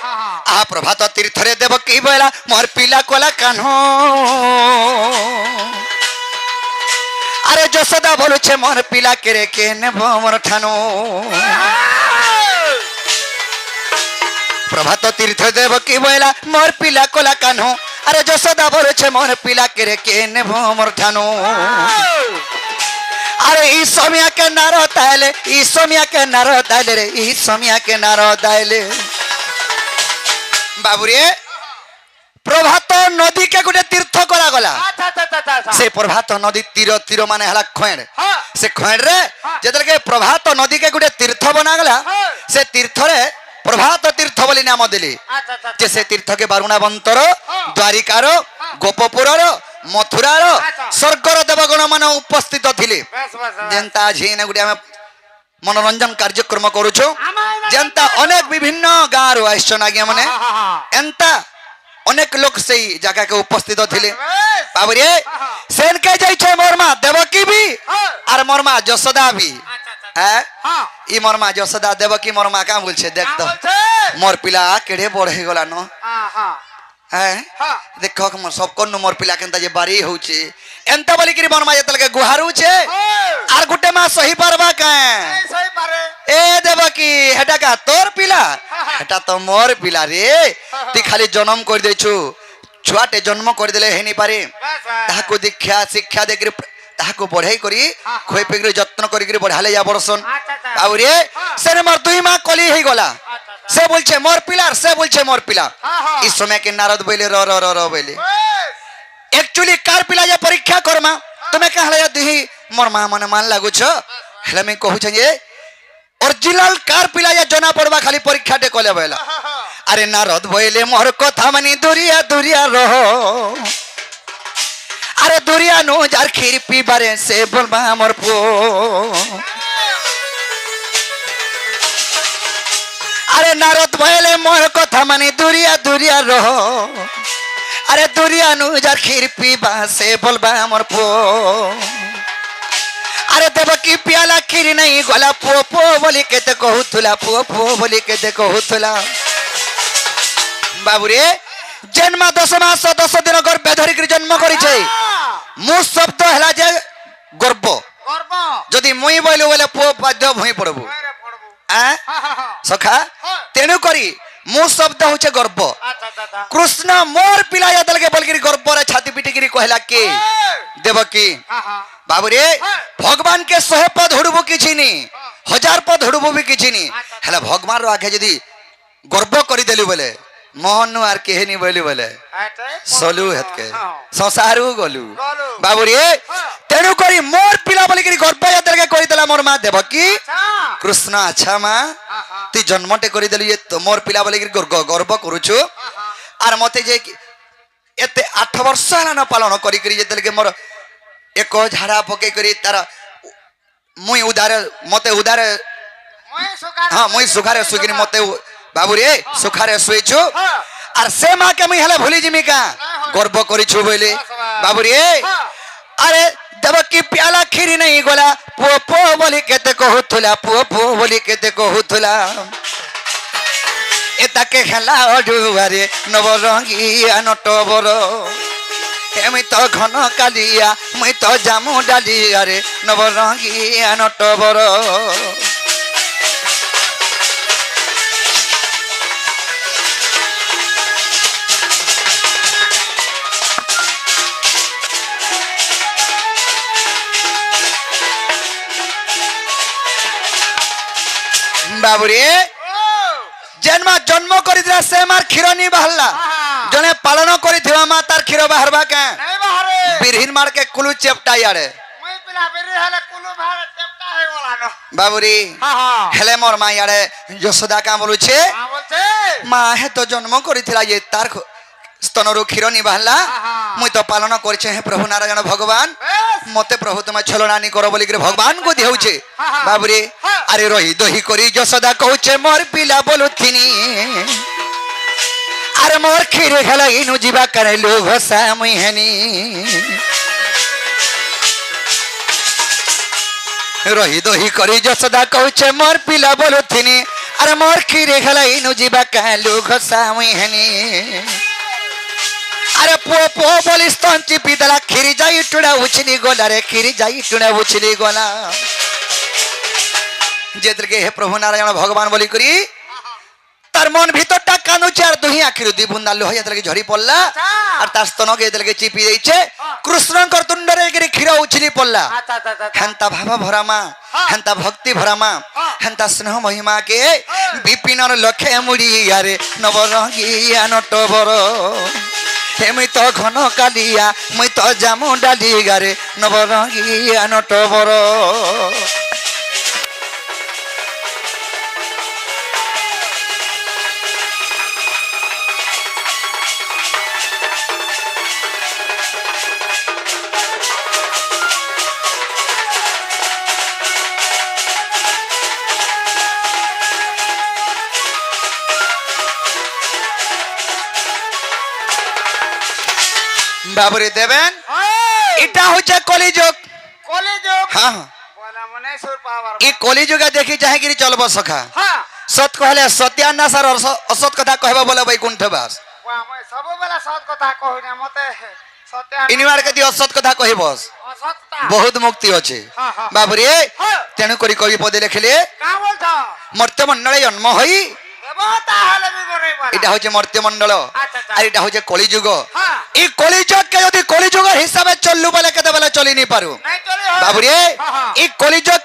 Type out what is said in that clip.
आ प्रभात तीर्थ रे देवकी बोला मोर पिला कोला कान्हो अरे यशोदा बोलुछे मोर पिला केरे के नेबो मोर ठानो प्रभात तीर्थ देवकी बोला मोर पिला कोला कान्हो अरे यशोदा बोलुछे मोर पिला केरे के नेबो मोर ठानो अरे ई सोमिया के नारो ताले ई सोमिया के नारो ताले रे ई सोमिया के नारो ताले बाबुरे प्रभात नदी के गुटे तीर्थ करा गला से प्रभात नदी तीर तीर माने हला खोण से खोण रे जेतल के प्रभात नदी के गुटे तीर्थ बना गला से तीर्थ रे प्रभात तीर्थ बोली नाम देली जे से तीर्थ के बारुणा बंतर द्वारिकार गोपपुरर मथुरार स्वर्गर देवगण मान उपस्थित थिले जेंता झीने गुटे हम मनोरंजन कार्यक्रम करूछु जेंता अनेक विभिन्न गाँ रो आइछन आगे माने एंता अनेक लोग से जगह के उपस्थित थिले बाबरे सेन के जाय छै मोर मां देवकी भी और मोर मां यशोदा भी ई मोर मां यशोदा देवकी मोर मां का बोल छे देख तो मोर पिला केड़े बढ़े गला न देखो मोर सब कोन मोर पिला केनता जे बारी होउचे एंता बोली कि मोर मां जतल के गुहारू छे आर गुटे मां सही परबा का सही पारे ए देवकी हेटा का तोर पिला हेटा तो मोर पिला रे ती खाली जन्म कर देछु छुआटे जन्म कर देले हेनी पारे ताको दीक्षा शिक्षा देकरी ताको बढ़ाई करी खोई पेकरी जत्न करी बढ़ाले जा बरसन आउ रे से मोर दुई मां कली हे गला से बोलछे मोर पिला से बोलछे मोर पिला इस समय के नारद बोले र र र बोले एक्चुअली कार पिला जे परीक्षा करमा तुमे कहले दिही मोर मां मन मान लागु छ हेला मैं कहू छ जे ओरिजिनल कार पिला जे जना पड़बा खाली परीक्षा टे कले बेला अरे नारद बोले मोर कथा मानी दुरिया दुरिया रहो अरे दुरिया नो जार खीर पीबारे से बोलबा मोर पो अरे नारद बोले मोर कथा मानी दुरिया दुरिया रहो अरे दुरिया नो जार खीर पीबा से बोलबा मोर पो अरे देवकी प्याला खीर नहीं गला पो पो बोली के ते कहूथुला पो पो बोली के ते कहूथुला बाबुरे जन्म 10 मास 10 दिन गर्भ धरिक जन्म करी छै मु शब्द हला जे गर्भ गर्भ जदी मुई बोले बोले पो बाध्य भई पड़बो सखा तेनु करी मु शब्द होचे गर्भ कृष्ण मोर पिला या दल के बलगिरी गर्भ रे छाती पिटी गिरी कहला के देवकी बाबुरे भगवान के 100 पद हुड़बो किछि नी 1000 पद हुड़बो भी किछि नी हला भगवान रो आगे जदी गर्भ करी देलु बोले मोहन आर केहनी बोली बोले सोलू हेत के संसारू गोलू बाबुरे तेनु करी मोर पिला बोली कि गर्भ यात्रा के करी देला मोर मां देवकी कृष्ण अच्छा मां ती जन्मटे करी देलु ये तो मोर पिला बोली कि गर्भ करूछु आर मते जे एते 8 वर्ष न पालन करी करी जेतल के मोर एक झाड़ा पके करी तार मुई उदार मते उदार हां मुई सुखारे सुगिनी मते बाबुरे सुखारे सुइछु आर से मां के मुई हले भूली जिमी का गर्व करिछु बोले बाबुरे अरे देवकी प्याला खीरी नहीं गला पो पो बोली केते कहूथुला पो पो बोली केते कहूथुला एता के खेला अडुआरे नवरंगी नटबर एमी तो घन कालिया मुई तो जामु डालिया रे नवरंगी नटबर बाबुरे जन्म जन्म करी दिला से मार खीर नी बहला जने पालन करी थिवा मा तार खीर बाहरबा के नहीं बाहरे बिरहिन मार के कुलु चेपटा यारे मुई पिला बिरहि हले कुलु बाहर चेपटा हे वाला न बाबुरी हां हेले मोर मा यारे यशोदा का बोलु छे हां बोलते मा हे तो जन्म करी थिला ये तार स्तनरो खीर नी बहला मुई तो पालन करि छे हे प्रभु नारायण भगवान मते प्रभु तुम छलना नी करो बोली भगवान को देउ छे बाबुरे अरे रही दही करी यशोदा कहू छे मोर पिला बोलुथिनी अरे मोर खीर खेला इनु जीवा करे लोग हसा मुई हेनी रही दही करी यशोदा कहू छे मोर पिला बोलुथिनी আরে মোর খিরে খেলাই নু যাবা কালু ঘসামি হেনি আরে পুଅ পুଅ ବୋଲି ସ୍ତନ ଚିପି ଦେଲା କ୍ଷୀରି ଯାଇ ଟୁଣା ଉଛିଲି ଗଲା ରେ କ୍ଷୀରି ଯାଇ ଟୁଣା ଉଛିଲି ଗଲା যেদিকে হে প্রভু নারায়ণ ভগবান বলি করি তার মন ভিতরটা কানুছে আর দুহি আখিরু দুই বুন্দা লোহ যেদিকে ঝরি পড়লা আর তার স্তনকে যেদিকে চিপি দিয়েছে কৃষ্ণঙ্কর তুণ্ডরে গিরি ক্ষীর উছলি পড়লা হেন্তা ভাব ভরামা হেন্তা ভক্তি ভরামা হেন্তা স্নেহ মহিমা কে বিপিনর লক্ষে মুড়ি আরে নবরঙ্গিয়া নটবর হেমি তো ঘন কালিয়া মুই তো জামু ডালি গারে নবরঙ্গিয়া নটবর বাবুরে দেবেন এটা হচ্ছে কলিযুগ কলিযুগ হ্যাঁ হ্যাঁ বলা মনে সুর পাওয়ার এই কলিযুগে দেখি চাহিকি চলব সখা হ্যাঁ সত কহলে সত্যানাশ আর অসৎ কথা কহবা বলে বৈকুণ্ঠ বাস মই সববেলা সৎ কথা কই না মতে সত্য ইনিমার কে অসৎ কথা কহিবস অসৎটা বহুত মুক্তি আছে হ্যাঁ, হ্যাঁ। বাবুরে হ্যাঁ। তেণু করি কবি পদে লেখিলে কা বলছ মর্ত্যমণ্ডলে জন্ম হই দেবতা হলে বি বরে বলা এটা হচ্ছে মর্ত্যমণ্ডল আচ্ছা, আচ্ছা। আর এটা হচ্ছে কলিযুগ হ্যাঁ। এই কলিযুগকে যদি কলিযুগের হিসাবে চললু বলে কেতে বেলা চলি নি পারু নাই চলে বাবুরে হ্যাঁ, হ্যাঁ। এই কলিযুগ